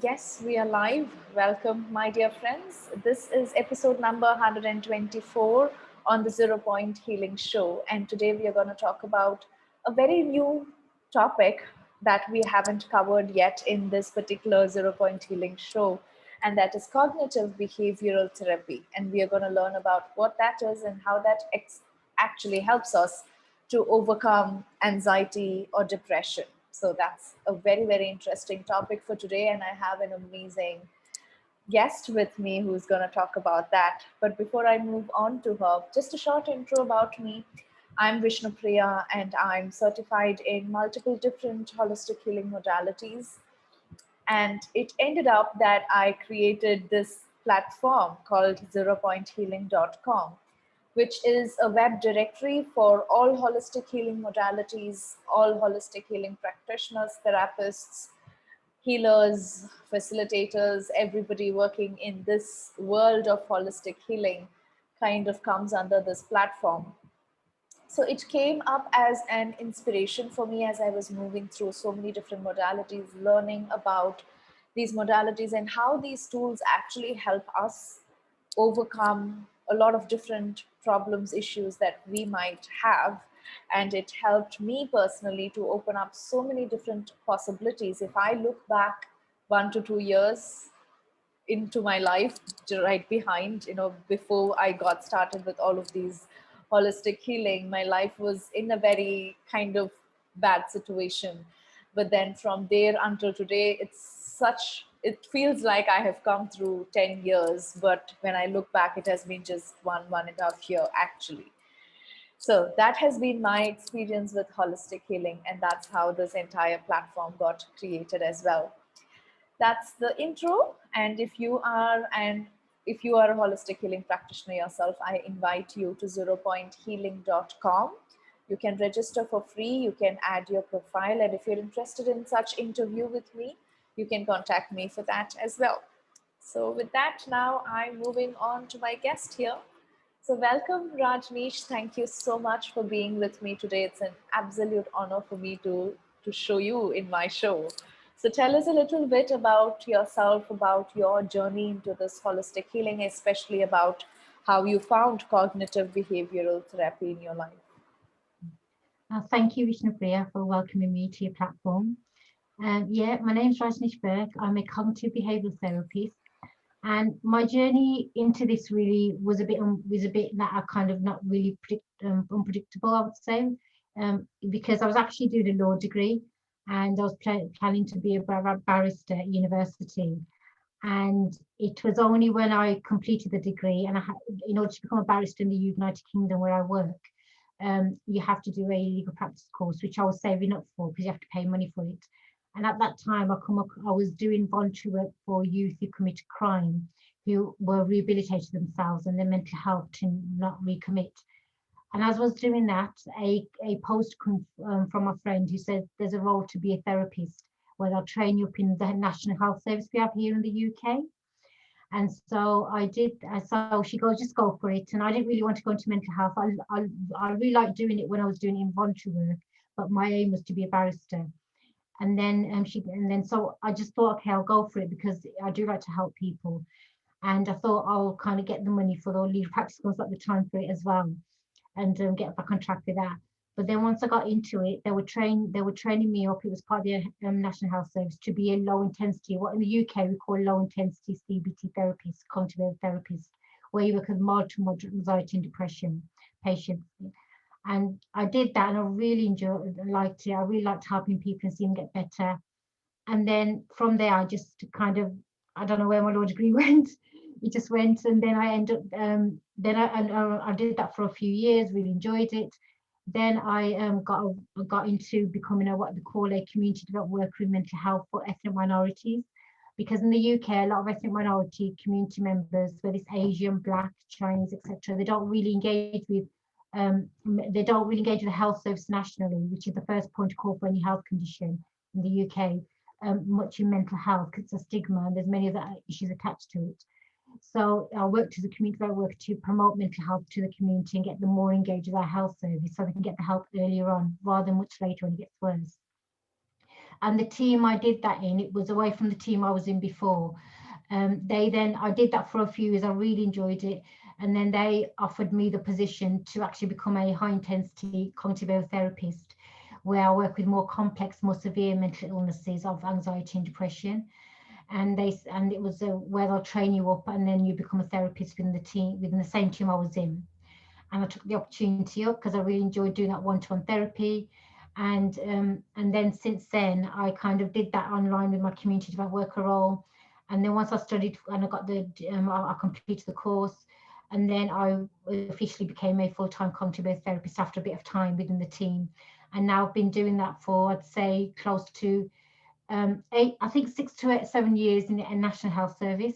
Yes, we are live. Welcome, my dear friends. This is episode number 124 on the Zero Point Healing Show. And today we are going to talk about a very new topic that we haven't covered yet in this particular Zero Point Healing Show. And that is cognitive behavioral therapy. And we are going to learn about what that is and how that actually helps us to overcome anxiety or depression. So that's a very, very interesting topic for today. And I have an amazing guest with me who's going to talk about that. But before I move on to her, just a short intro about me. I'm Vishnupriya and I'm certified in multiple different holistic healing modalities. And it ended up that I created this platform called zeropointhealing.com, which is a web directory for all holistic healing modalities, all holistic healing practitioners, therapists, healers, facilitators, everybody working in this world of holistic healing kind of comes under this platform. So it came up as an inspiration for me as I was moving through so many different modalities, learning about these modalities and how these tools actually help us overcome a lot of different problems, issues that we might have. And it helped me personally to open up so many different possibilities. If I look back 1 to 2 years into my life, right behind, before I got started with all of these holistic healing, my life was in a very kind of bad situation. But then from there until today, it feels like I have come through 10 years, but when I look back, it has been just one and a half year actually. So that has been my experience with holistic healing, and that's how this entire platform got created as well. That's the intro. And if you are a holistic healing practitioner yourself, I invite you to zeropointhealing.com. You can register for free, you can add your profile, and if you're interested in such interview with me, you can contact me for that as well. So with that, now I'm moving on to my guest here. So welcome, Rajneesh. Thank you so much for being with me today. It's an absolute honor for me to show you in my show. So tell us a little bit about yourself, about your journey into this holistic healing, especially about how you found cognitive behavioral therapy in your life. Thank you, Vishnupriya, for welcoming me to your platform. Yeah, my name is Rajneesh. I'm a cognitive behavioural therapist, and my journey into this really was a bit that I kind of not really unpredictable, I would say, because I was actually doing a law degree, and I was planning to be a barrister at university. And it was only when I completed the degree, and in order to become a barrister in the United Kingdom where I work, you have to do a legal practice course, which I was saving up for because you have to pay money for it. And at that time, I was doing voluntary work for youth who committed crime, who were rehabilitating themselves and their mental health to not recommit. And as I was doing that, a post from a friend who said there's a role to be a therapist where they'll train you up in the National Health Service we have here in the UK. And so I did. So she goes, just go for it. And I didn't really want to go into mental health. I really liked doing it when I was doing involuntary work, but my aim was to be a barrister. And then so I just thought, okay, I'll go for it because I do like to help people. And I thought I'll kind of get the money for the legal practice course at the time for it as well, and get back on track with that. But then once I got into it, they were training me up. It was part of the National Health Service to be a low intensity, what in the UK we call low intensity CBT therapist, cognitive therapist, where you work with mild to moderate anxiety and depression patients. And I did that, and I really liked it. I really liked helping people and seeing them get better. And then from there, I just kind of, I don't know where my law degree went. It just went, and then I ended up. Then I did that for a few years. Really enjoyed it. Then I got into becoming what they call a community development worker in mental health for ethnic minorities, because in the UK a lot of ethnic minority community members, whether it's Asian, Black, Chinese, etc., they don't really engage with the health service nationally, which is the first point of call for any health condition in the UK. Much in mental health because it's a stigma and there's many other issues attached to it. So I worked as a community worker to promote mental health to the community and get them more engaged with our health service so they can get the help earlier on rather than much later when it gets worse. And the team I did that in, it was away from the team I was in before. I did that for a few years. I really enjoyed it. And then they offered me the position to actually become a high intensity cognitive behaviour therapist, where I work with more complex, more severe mental illnesses of anxiety and depression. And it was where they'll train you up, and then you become a therapist within the team, within the same team I was in. And I took the opportunity up because I really enjoyed doing that one-to-one therapy. And then since then, I kind of did that online with my community development worker role. And then once I studied and I got I completed the course, and then I officially became a full-time cognitive behaviour therapist after a bit of time within the team. And now I've been doing that for, I'd say, close to I think 6 to 7 years in a National Health Service.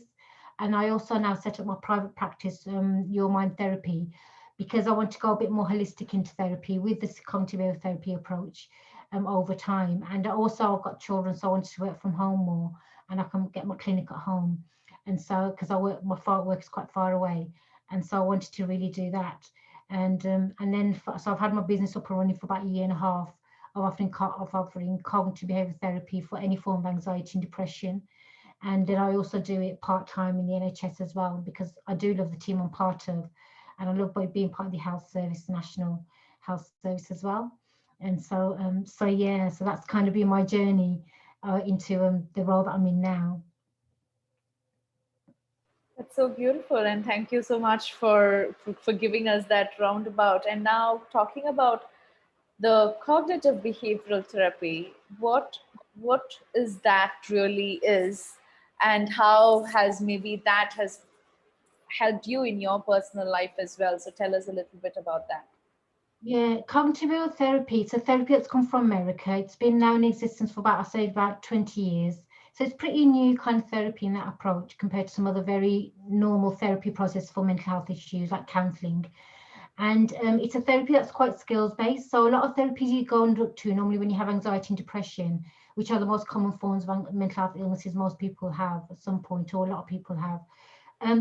And I also now set up my private practice, Your Mind Therapy, because I want to go a bit more holistic into therapy with this cognitive behaviour therapy approach over time. And also I've got children, so I wanted to work from home more, and I can get my clinic at home. And so, because my work is quite far away, and so I wanted to really do that. So I've had my business up and running for about a year and a half of offering cognitive behaviour therapy for any form of anxiety and depression. And then I also do it part-time in the NHS as well, because I do love the team I'm part of, and I love being part of the health service, National Health Service as well. And so that's kind of been my journey into the role that I'm in now. That's so beautiful, and thank you so much for giving us that roundabout. And now talking about the cognitive behavioral therapy, what is that really is, and how has maybe that has helped you in your personal life as well. So tell us a little bit about that. Yeah, cognitive behavioral therapy. It's a therapy that's come from America. It's been now in existence for about, I say, about 20 years. So it's pretty new kind of therapy in that approach compared to some other very normal therapy process for mental health issues like counselling. And it's a therapy that's quite skills based. So a lot of therapies you go and look to normally when you have anxiety and depression, which are the most common forms of mental health illnesses most people have at some point, or a lot of people have.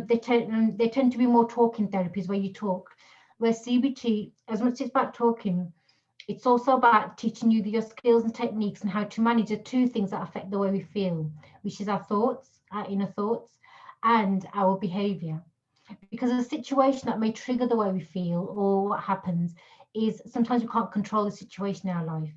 They tend to be more talking therapies where you talk. Where CBT, as much as it's about talking, it's also about teaching you your skills and techniques and how to manage the two things that affect the way we feel, which is our thoughts, our inner thoughts, and our behavior. Because a situation that may trigger the way we feel or what happens is sometimes we can't control the situation in our life.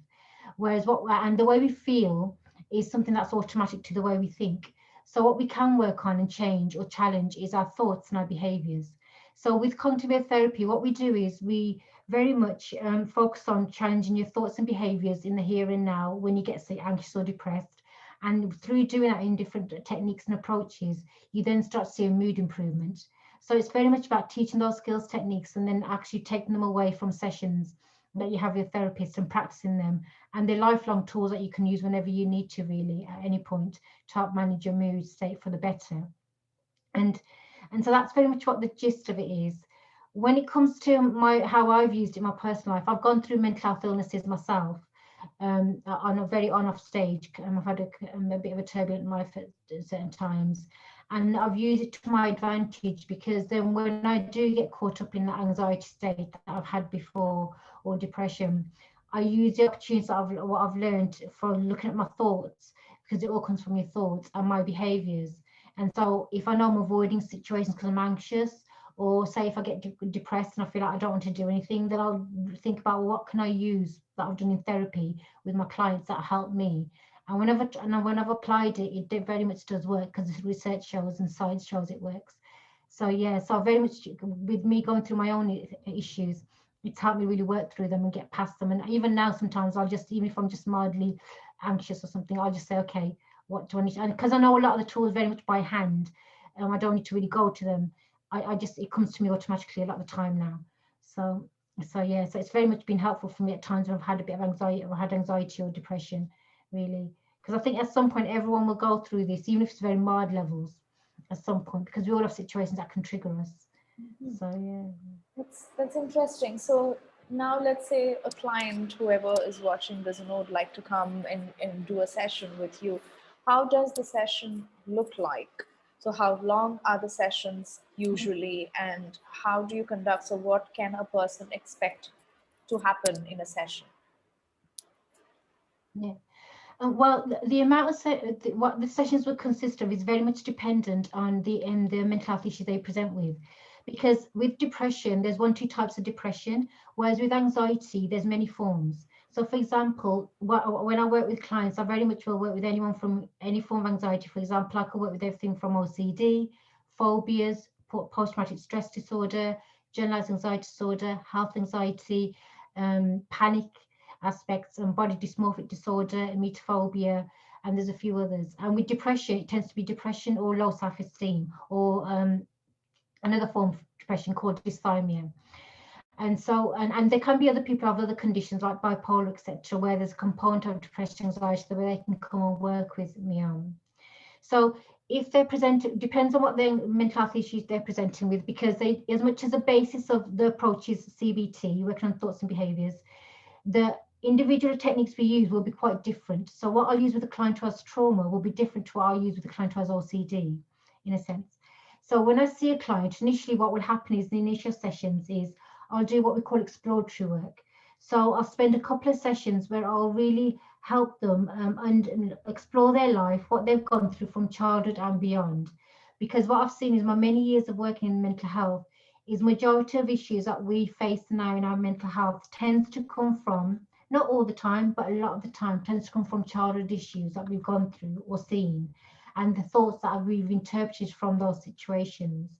And the way we feel is something that's automatic to the way we think. So what we can work on and change or challenge is our thoughts and our behaviors. So with cognitive therapy, what we do is we very much focus on challenging your thoughts and behaviors in the here and now when you get, say, anxious or depressed. And through doing that in different techniques and approaches, you then start seeing mood improvement. So it's very much about teaching those skills, techniques, and then actually taking them away from sessions that you have with your therapist and practicing them. And they're lifelong tools that you can use whenever you need to, really, at any point, to help manage your mood state for the better. And and so that's very much what the gist of it is. When it comes to how I've used it in my personal life, I've gone through mental health illnesses myself, on a very on-off stage. I've had a bit of a turbulent life at certain times, and I've used it to my advantage, because then when I do get caught up in that anxiety state that I've had before, or depression, I use the opportunities that what I've learned from looking at my thoughts, because it all comes from your thoughts and my behaviors. And so if I know I'm avoiding situations because I'm anxious, or say if I get depressed and I feel like I don't want to do anything, then I'll think about, well, what can I use that I've done in therapy with my clients that help me. And when I've applied it, it very much does work, because the research shows and science shows it works. So yeah, so very much with me going through my own issues, it's helped me really work through them and get past them. And even now, sometimes I'll just, even if I'm just mildly anxious or something, I'll just say, okay, what do I need to, and because I know a lot of the tools very much by hand, I don't need to really go to them. I just, it comes to me automatically a lot of the time now. So yeah, so it's very much been helpful for me at times when I've had a bit of anxiety, or had anxiety or depression, really. Because I think at some point everyone will go through this, even if it's very mild levels, at some point, because we all have situations that can trigger us. So yeah. That's interesting. So now let's say a client, whoever is watching this, would like to come and do a session with you. How does the session look like? So how long are the sessions usually, and how do you conduct? So what can a person expect to happen in a session? Yeah. Well, the amount of what the sessions will consist of is very much dependent on the mental health issues they present with, because with depression, there's one, two types of depression, whereas with anxiety, there's many forms. So, for example, when I work with clients, I very much will work with anyone from any form of anxiety. For example, I could work with everything from OCD, phobias, post-traumatic stress disorder, generalized anxiety disorder, health anxiety, panic aspects, and body dysmorphic disorder, emetophobia, and there's a few others. And with depression, it tends to be depression or low self-esteem, or another form of depression called dysthymia. And so, and there can be other people who have other conditions like bipolar, etc., where there's a component of depression, anxiety, where they can come and work with me on. So if they're presenting, depends on what their mental health issues they're presenting with, because they, as much as the basis of the approach is CBT, working on thoughts and behaviors, the individual techniques we use will be quite different. So what I'll use with a client who has trauma will be different to what I'll use with a client who has OCD, in a sense. So when I see a client, initially what will happen is the initial sessions is I'll do what we call exploratory work. So I'll spend a couple of sessions where I'll really help them and explore their life, what they've gone through from childhood and beyond. Because what I've seen is my many years of working in mental health is majority of issues that we face now in our mental health tends to come from, not all the time, but a lot of the time tends to come from childhood issues that we've gone through or seen, and the thoughts that we've interpreted from those situations.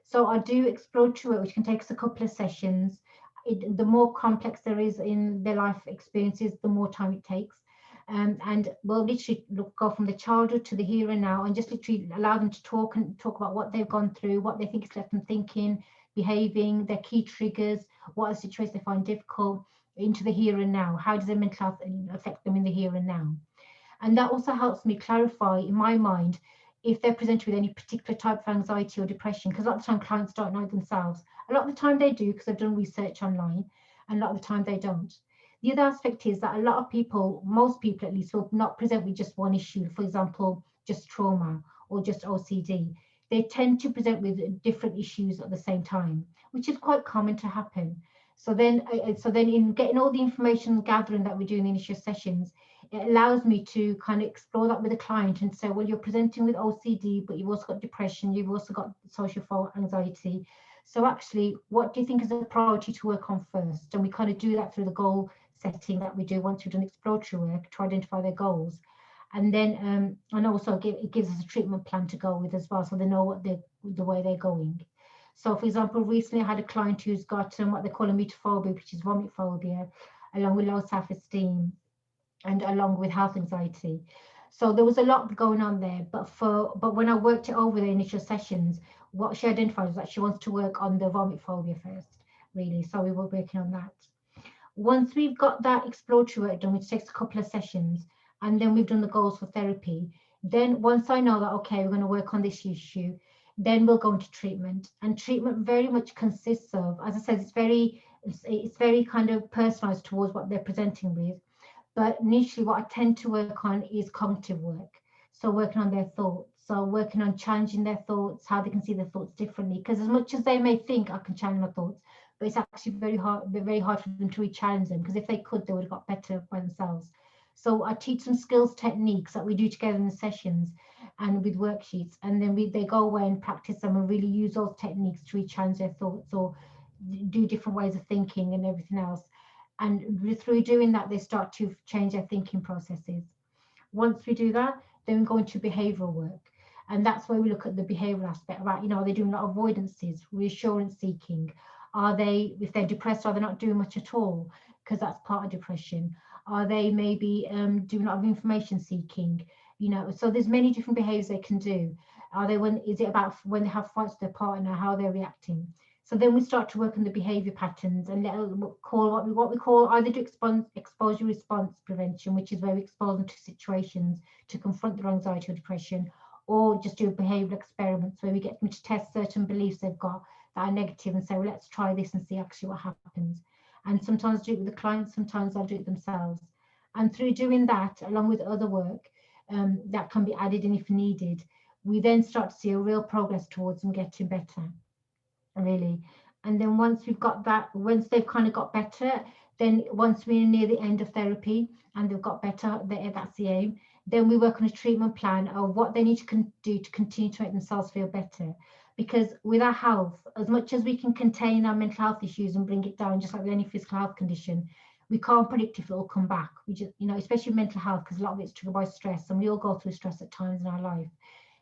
So I do exploratory work, which can take us a couple of sessions. The more complex there is in their life experiences, the more time it takes. And we'll literally go from the childhood to the here and now, and just literally allow them to talk and talk about what they've gone through, what they think has left them thinking, behaving, their key triggers, what are the situations they find difficult, into the here and now. How does their mental health affect them in the here and now? And that also helps me clarify in my mind if they're presented with any particular type of anxiety or depression, because a lot of the time clients don't know themselves. A lot of the time they do because they've done research online, and a lot of the time they don't. The other aspect is that a lot of people, most people at least, will not present with just one issue, for example, just trauma or just OCD. They tend to present with different issues at the same time, which is quite common to happen. So then in getting all the information gathering that we do in the initial sessions, it allows me to kind of explore that with a client and say, well, you're presenting with OCD, but you've also got depression, you've also got social anxiety. So actually, what do you think is a priority to work on first? And we kind of do that through the goal setting that we do once we've done exploratory work to identify their goals. And then, and also it gives us a treatment plan to go with as well, so they know what the way they're going. So, for example, recently I had a client who's got what they call emetophobia, which is vomit phobia, along with low self-esteem and along with health anxiety. So there was a lot going on there. But when I worked it over the initial sessions, what she identified was that she wants to work on the vomit phobia first, really. So we were working on that. Once we've got that exploratory work done, which takes a couple of sessions, and then we've done the goals for therapy, then once I know that, okay, we're going to work on this issue, then we'll go into treatment. And treatment very much consists of, as I said, it's very kind of personalized towards what they're presenting with. But initially, what I tend to work on is cognitive work. So working on their thoughts. So working on challenging their thoughts, how they can see their thoughts differently. Because as much as they may think I can challenge my thoughts, but it's actually very hard for them to re-challenge them. Because if they could, they would have got better by themselves. So I teach them skills, techniques that we do together in the sessions and with worksheets. And then they go away and practice them and really use those techniques to re-challenge their thoughts or do different ways of thinking and everything else. And through doing that, they start to change their thinking processes. Once we do that, then we go into behavioral work. And that's where we look at the behavioral aspect, right? Are they doing a lot of avoidances, reassurance seeking? Are they, if they're depressed, are they not doing much at all? Because that's part of depression. Are they maybe doing a lot of information seeking? So there's many different behaviors they can do. Is it about when they have fights with their partner, how they're reacting? So then we start to work on the behavior patterns and call what we call either do exposure response prevention, which is where we expose them to situations to confront their anxiety or depression, or just do behavioral experiments where we get them to test certain beliefs they've got that are negative and say, well, let's try this and see actually what happens. And sometimes do it with the clients, sometimes they'll do it themselves. And through doing that, along with other work that can be added in if needed, we then start to see a real progress towards them getting better. Really. And then once we've got that, once they've kind of got better, Then once we're near the end of therapy and they've got better, that's the aim. Then we work on a treatment plan of what they need to do to continue to make themselves feel better. Because with our health, as much as we can contain our mental health issues and bring it down, just like with any physical health condition, we can't predict if it will come back. We just, especially mental health, because a lot of it's triggered by stress, and we all go through stress at times in our life.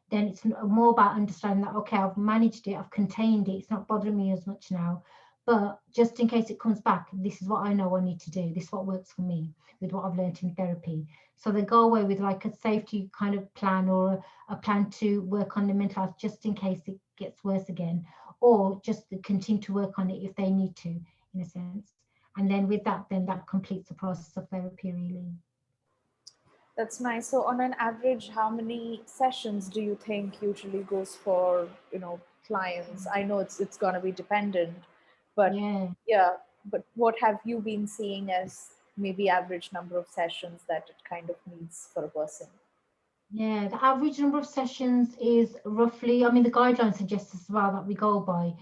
Then it's more about understanding that, okay, I've managed it, I've contained it, it's not bothering me as much now. But just in case it comes back, this is what I know I need to do. This is what works for me with what I've learned in therapy. So they go away with like a safety kind of plan, or a plan to work on the mental health just in case it gets worse again, or just to continue to work on it if they need to, in a sense. And then with that, then that completes the process of therapy, really. That's nice. So on an average, how many sessions do you think usually goes for, clients? I know it's gonna be dependent, but Yeah. yeah, but what have you been seeing as maybe average number of sessions that it kind of needs for a person? Yeah, the average number of sessions is roughly, I mean, the guidelines suggest as well that we go by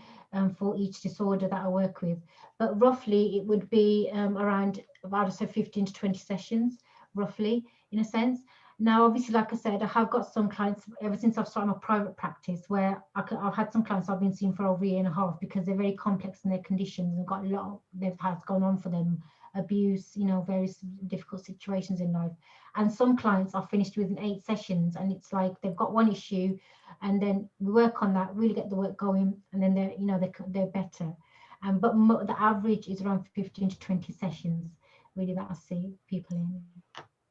for each disorder that I work with, but roughly it would be around about, say, 15 to 20 sessions, roughly, in a sense. Now, obviously, like I said, I have got some clients ever since I've started my private practice where I've had some clients I've been seeing for over a year and a half because they're very complex in their conditions and got a lot they've had gone on for them, abuse, various difficult situations in life. And some clients are finished within 8 sessions, and it's like they've got one issue, and then we work on that, really get the work going, and then they're better. But the average is around 15 to 20 sessions, really, that I see people in.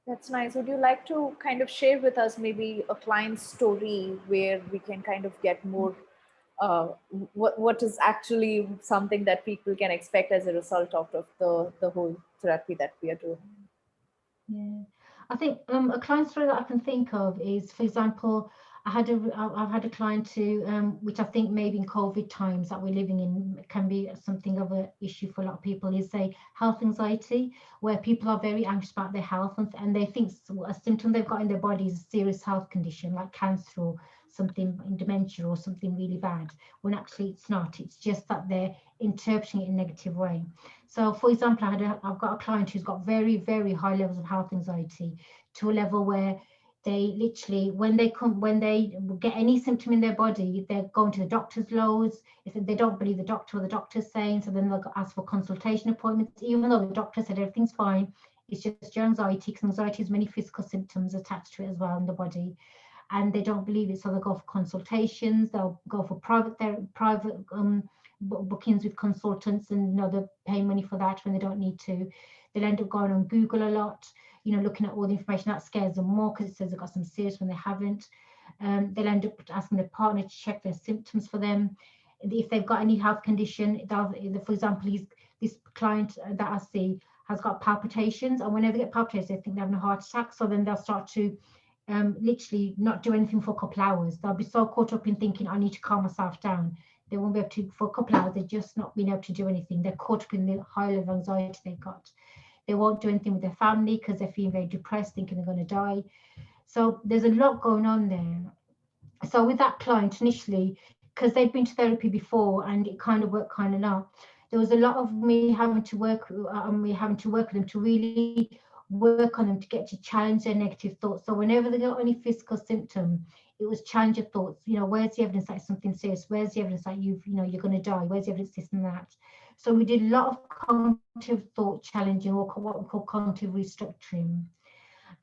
That's nice. Would you like to kind of share with us maybe a client story where we can kind of get more uh, what is actually something that people can expect as a result of the whole therapy that we are doing? Yeah, I think a client story that I can think of is, for example, I've had a client who, which I think maybe in COVID times that we're living in can be something of an issue for a lot of people, is say health anxiety, where people are very anxious about their health, and they think a symptom they've got in their body is a serious health condition like cancer or something in dementia or something really bad, when actually it's not. It's just that they're interpreting it in a negative way. So, for example, I've got a client who's got very, very high levels of health anxiety, to a level where they literally, when they get any symptom in their body, they're going to the doctor's loads. If they don't believe the doctor or the doctor's saying, so then they'll ask for consultation appointments, even though the doctor said everything's fine. It's just your anxiety, because anxiety has many physical symptoms attached to it as well in the body, and they don't believe it, so they'll go for consultations, they'll go for private bookings with consultants, and they're paying money for that when they don't need to. They'll end up going on Google a lot, looking at all the information. That scares them more because it says they've got some serious when they haven't. They'll end up asking their partner to check their symptoms for them. If they've got any health condition, for example, this client that I see has got palpitations, and whenever they get palpitations, they think they're having a heart attack. So then they'll start to literally not do anything for a couple of hours. They'll be so caught up in thinking, I need to calm myself down. They won't be able to, for a couple of hours, they're just not being able to do anything. They're caught up in the high level of anxiety they've got. They won't do anything with their family because they're feeling very depressed, thinking they're going to die. So there's a lot going on there. So with that client initially, because they'd been to therapy before and it kind of worked kind of now, there was a lot of me having to work with them to really work on them to get to challenge their negative thoughts. So whenever they got any physical symptom, it was challenge your thoughts. Where's the evidence that it's something serious? Where's the evidence that you're going to die? Where's the evidence this and that? So we did a lot of cognitive thought challenging, or what we call cognitive restructuring.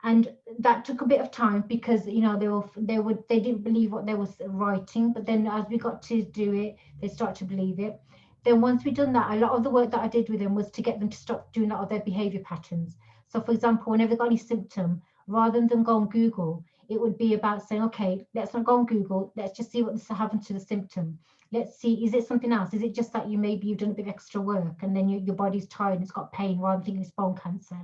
And that took a bit of time because they didn't believe what they was writing, but then as we got to do it, they started to believe it. Then once we'd done that, a lot of the work that I did with them was to get them to stop doing a lot of their behavior patterns. So for example, whenever they got any symptom, rather than them go on Google, it would be about saying, okay, let's not go on Google, let's just see what this happened to the symptom. Let's see, is it something else? Is it just that maybe you've done a bit of extra work and then your body's tired and it's got pain, rather than thinking it's bone cancer,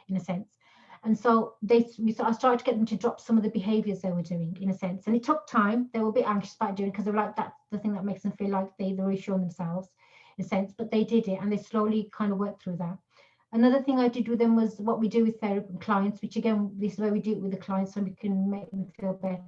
in a sense. And so I started to get them to drop some of the behaviors they were doing, in a sense. And it took time. They were a bit anxious about doing it because they're like, that's the thing that makes them feel like they're reassuring themselves, in a sense. But they did it, and they slowly kind of worked through that. Another thing I did with them was what we do with therapy clients, which again, this is where we do it with the clients so we can make them feel better,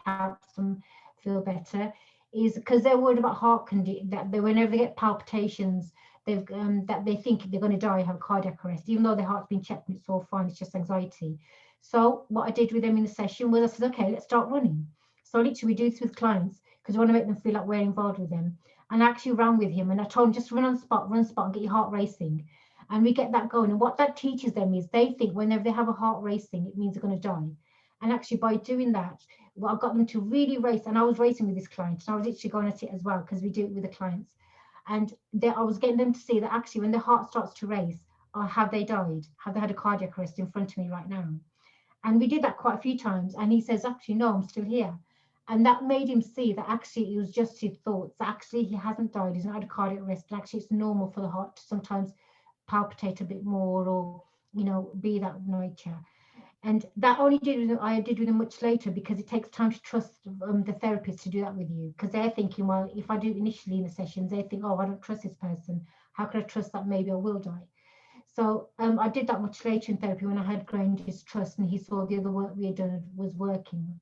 help them feel better, is because they're worried about heart condition, that whenever they get palpitations, that they think they're going to die, have cardiac arrest, even though their heart's been checked and it's all fine, it's just anxiety. So what I did with them in the session was I said, okay, let's start running. So literally we do this with clients because we want to make them feel like we're involved with them. And I actually ran with him and I told him just run on the spot, and get your heart racing. And we get that going. And what that teaches them is they think whenever they have a heart racing, it means they're going to die. And actually by doing that, well, I got them to really race. And I was racing with this client and I was literally going at it as well because we do it with the clients. And I was getting them to see that actually when their heart starts to race, have they died? Have they had a cardiac arrest in front of me right now? And we did that quite a few times. And he says, actually, no, I'm still here. And that made him see that actually it was just his thoughts. Actually, he hasn't died. He's not had a cardiac arrest. And actually, it's normal for the heart to sometimes palpitate a bit more or, be that nature. And that only I did with them much later because it takes time to trust the therapist to do that with you. Because they're thinking, well, if I do it initially in the sessions, they think, oh, I don't trust this person. How can I trust that maybe I will die? So I did that much later in therapy when I had Granger's trust and he saw the other work we had done was working.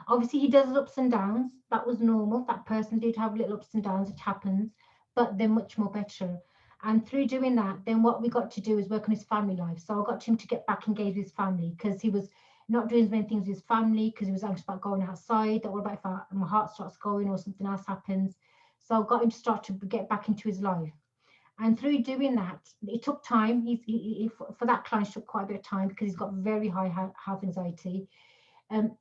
Obviously, he does ups and downs. That was normal. That person did have little ups and downs. It happens, but they're much more better. And through doing that, then what we got to do is work on his family life. So I got him to get back engaged with his family because he was not doing as many things with his family because he was anxious about going outside. That what about if my heart starts going or something else happens? So I got him to start to get back into his life. And through doing that, it took time. For that client, it took quite a bit of time because he's got very high health anxiety.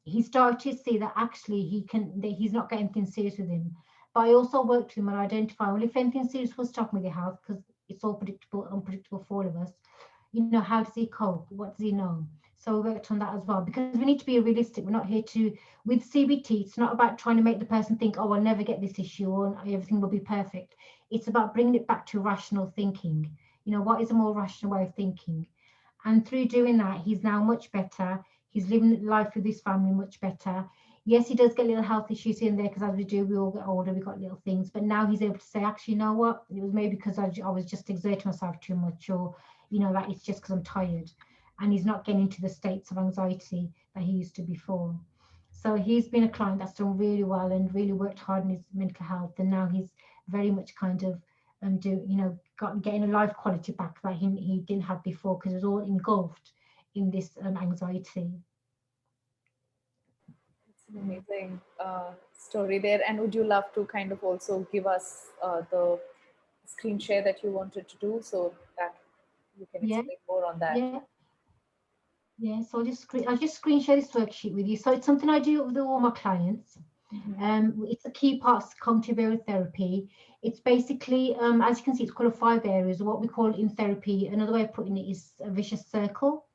He started to see that actually that he's not getting anything serious with him. But I also worked with him and identified, well, if anything serious was happening with your health, because it's all predictable, unpredictable for all of us, how does he cope? What does he know? So we worked on that as well because we need to be realistic. We're not here with CBT, it's not about trying to make the person think, oh, I'll never get this issue or everything will be perfect. It's about bringing it back to rational thinking. What is a more rational way of thinking? And through doing that, he's now much better. He's living life with his family much better. Yes, he does get little health issues here and there because as we do, we all get older, we got little things. But now he's able to say, actually, you know what? It was maybe because I was just exerting myself too much or, that it's just because I'm tired. And he's not getting into the states of anxiety that he used to before. So he's been a client that's done really well and really worked hard on his mental health. And now he's very much kind of getting a life quality back that he didn't have before because it was all engulfed in this anxiety. It's an amazing story there. And would you love to kind of also give us the screen share that you wanted to do so that you can Yeah, explain more on that? yeah, yeah. So I'll just screen share this worksheet with you. So it's something I do with all my clients. It's a key part of cognitive behavioral therapy. It's basically, as you can see, it's called 5 areas, or what we call in therapy. Another way of putting it is a vicious circle.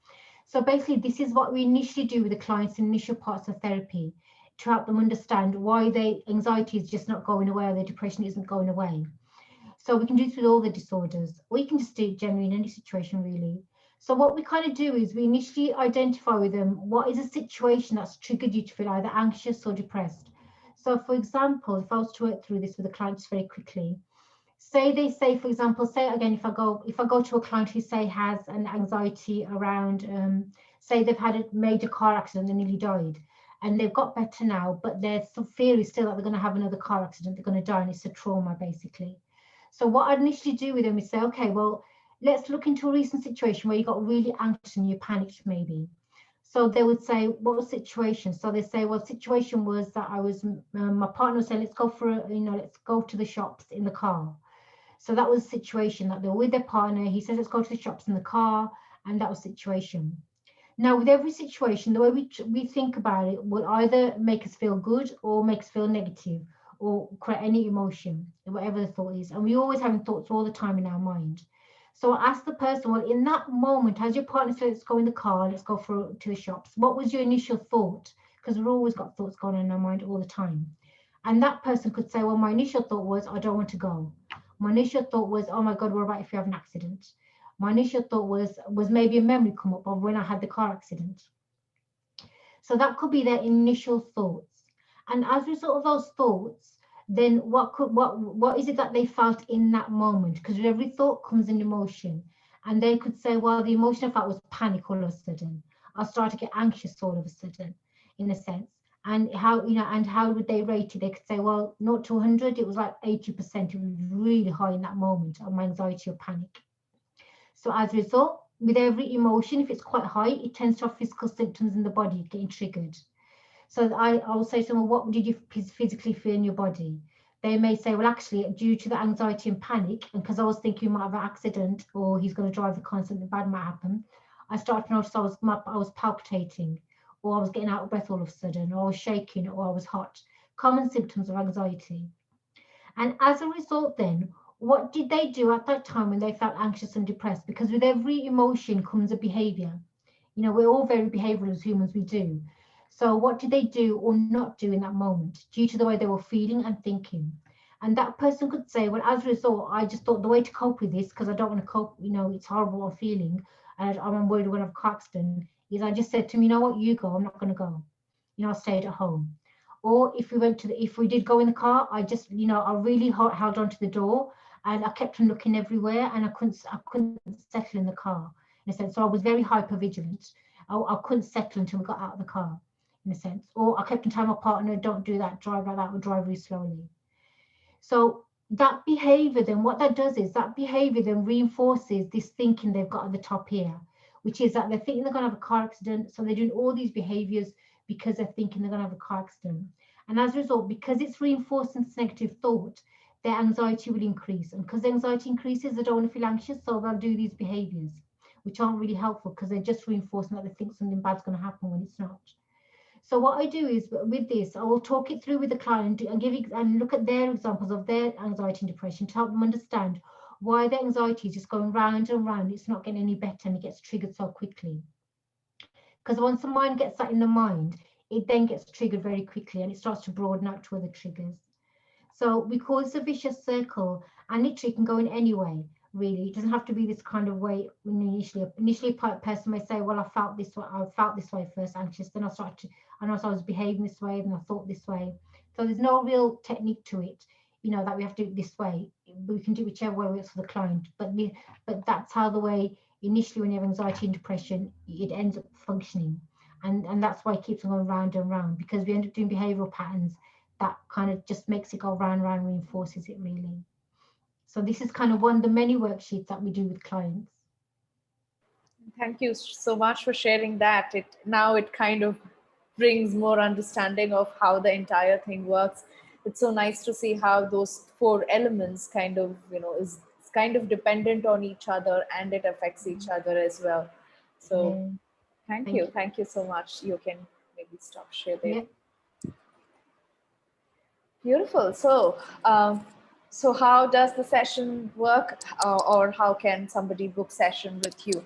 So basically, this is what we initially do with the clients in initial parts of therapy to help them understand why their anxiety is just not going away or their depression isn't going away. So we can do this with all the disorders, or you can just do it generally in any situation, really. So what we kind of do is we initially identify with them what is a situation that's triggered you to feel either anxious or depressed. So for example, if I was to work through this with the clients very quickly, for example, say again, if I go to a client who say has an anxiety around, say they've had a major car accident and nearly died, and they've got better now, but their fear is still that they're going to have another car accident, they're going to die, and it's a trauma basically. So what I'd initially do with them is say, okay, well, let's look into a recent situation where you got really anxious and you panicked maybe. So they would say, what was the situation? So they say, well, the situation was that my partner was saying, let's go to the shops in the car. So that was the situation that they were with their partner. He says, let's go to the shops in the car. And that was the situation. Now, with every situation, the way we think about it will either make us feel good or make us feel negative or create any emotion, whatever the thought is. And we always having thoughts all the time in our mind. So I ask the person, well, in that moment, as your partner said, let's go in the car, let's go to the shops, what was your initial thought? Because we've always got thoughts going on in our mind all the time. And that person could say, well, my initial thought was, I don't want to go. My initial thought was, oh my God, what about if you have an accident? My initial thought was maybe a memory come up of when I had the car accident. So that could be their initial thoughts. And as a result of those thoughts, then what is it that they felt in that moment? Because with every thought comes an emotion. And they could say, well, the emotion I felt was panic all of a sudden. I started to get anxious all of a sudden, in a sense. And how, and how would they rate it? They could say, well, 0 to 100, it was like 80%. It was really high in that moment of my anxiety or panic. So as a result, with every emotion, if it's quite high, it tends to have physical symptoms in the body getting triggered. So I'll say to someone, what did you physically feel in your body? They may say, well, actually, due to the anxiety and panic, and because I was thinking we might have an accident or he's going to drive the car and something bad might happen, I started to notice I was palpitating, or I was getting out of breath all of a sudden, or I was shaking, or I was hot. Common symptoms of anxiety. And as a result, then, what did they do at that time when they felt anxious and depressed? Because with every emotion comes a behavior. We're all very behavioral as humans, we do. So, what did they do or not do in that moment due to the way they were feeling and thinking? And that person could say, well, as a result, I just thought the way to cope with this, because I don't want to cope, it's horrible I'm feeling, and I'm worried when I've car accident, is I just said to him, you know what, you go, I'm not going to go. I stayed at home. Or if we did go in the car, I just, I really held onto the door and I kept on looking everywhere, and I couldn't settle in the car in a sense. So I was very hyper vigilant. I couldn't settle until we got out of the car in a sense. Or I kept on telling my partner, don't do that, drive like that, or drive really slowly. So that behavior, then what that does is that behavior then reinforces this thinking they've got at the top here, which is that they're thinking they're going to have a car accident. So they're doing all these behaviors because they're thinking they're going to have a car accident. And as a result, because it's reinforcing this negative thought, their anxiety will increase. And because the anxiety increases, they don't want to feel anxious. So they'll do these behaviors, which aren't really helpful because they're just reinforcing that they think something bad's going to happen when it's not. So what I do is with this, I will talk it through with the client and and look at their examples of their anxiety and depression to help them understand why their anxiety is just going round and round. It's not getting any better and it gets triggered so quickly. Because once the mind gets that in the mind, it then gets triggered very quickly and it starts to broaden out to other triggers. So we call this a vicious circle, and literally it can go in any way, really. It doesn't have to be this kind of way initially a person may say, well, I felt this way first, anxious, then I noticed I was behaving this way, then I thought this way. So there's no real technique to it, that we have to do it this way. We can do whichever way works for the client, but that's how the way initially when you have anxiety and depression, it ends up functioning. And that's why it keeps on going round and round, because we end up doing behavioral patterns that kind of just makes it go round and round, reinforces it really. So this is kind of one of the many worksheets that we do with clients. Thank you so much for sharing that. It kind of brings more understanding of how the entire thing works. It's so nice to see how those four elements kind of, is kind of dependent on each other and it affects each other as well. So Yeah, thank thank you. you. Thank you so much. You can maybe stop share there. Yeah. Beautiful. So how does the session work, or how can somebody book session with you?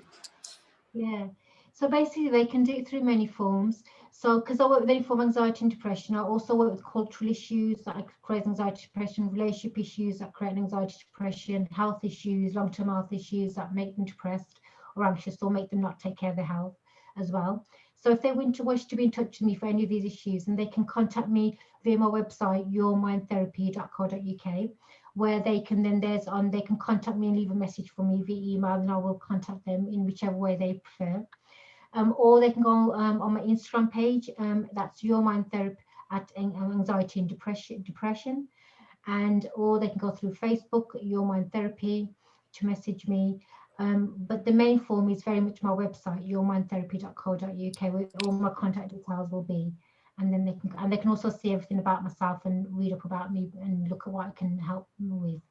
Yeah. So basically, they can do it through many forms. So, because I work with any form of anxiety and depression, I also work with cultural issues that create anxiety, depression, relationship issues that create anxiety, depression, health issues, long-term health issues that make them depressed or anxious or make them not take care of their health as well. So, if they wish to be in touch with me for any of these issues, then they can contact me via my website, yourmindtherapy.co.uk, where they can contact me and leave a message for me via email, and I will contact them in whichever way they prefer. Or they can go on my Instagram page. That's Your Mind Therapy at Anxiety and Depression, and or they can go through Facebook, Your Mind Therapy, to message me. But the main form is very much my website, yourmindtherapy.co.uk, where all my contact details will be. And then they can also see everything about myself and read up about me and look at what I can help them with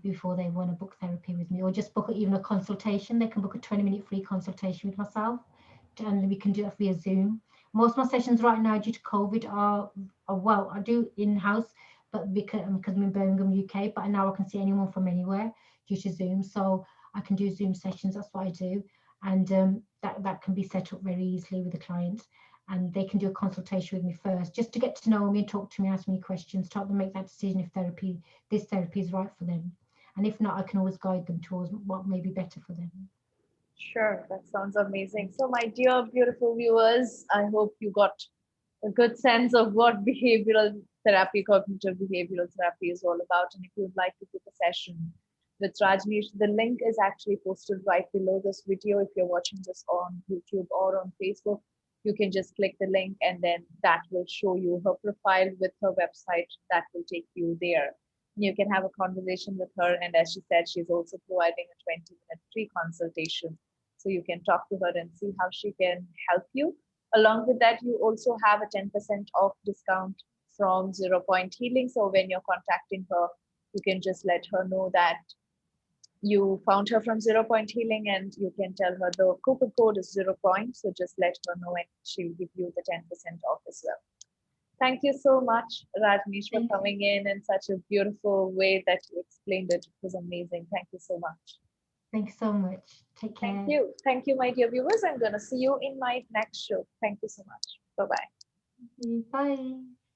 before they want to book therapy with me, or just book even a consultation. They can book a 20-minute free consultation with myself, and we can do that via Zoom. Most of my sessions right now, due to COVID, are well, I do in-house, but because I'm in Birmingham, UK, but now I can see anyone from anywhere due to Zoom. So I can do Zoom sessions. That's what I do, and that can be set up very easily with the client. And they can do a consultation with me first, just to get to know me and talk to me, ask me questions, to help them make that decision if this therapy is right for them. And if not, I can always guide them towards what may be better for them. Sure, that sounds amazing. So, my dear, beautiful viewers, I hope you got a good sense of what behavioral therapy, cognitive behavioral therapy is all about. And if you'd like to book a session with Rajneesh, the link is actually posted right below this video. If you're watching this on YouTube or on Facebook, You can just click the link and then that will show you her profile with her website that will take you there. You can have a conversation with her. And as she said, she's also providing a 20-minute free consultation. So you can talk to her and see how she can help you. Along with that, you also have a 10% off discount from Zero Point Healing. So when you're contacting her, you can just let her know that you found her from Zero Point Healing, and you can tell her the coupon code is 0 point. So just let her know and she'll give you the 10% off as well. Thank you so much, Rajneesh, for Thank you. coming in such a beautiful way that you explained it. It was amazing. Thank you so much. Thanks so much. Take Thank care. you. Thank you, my dear viewers. I'm going to see you in my next show. Thank you so much. Bye bye. Bye.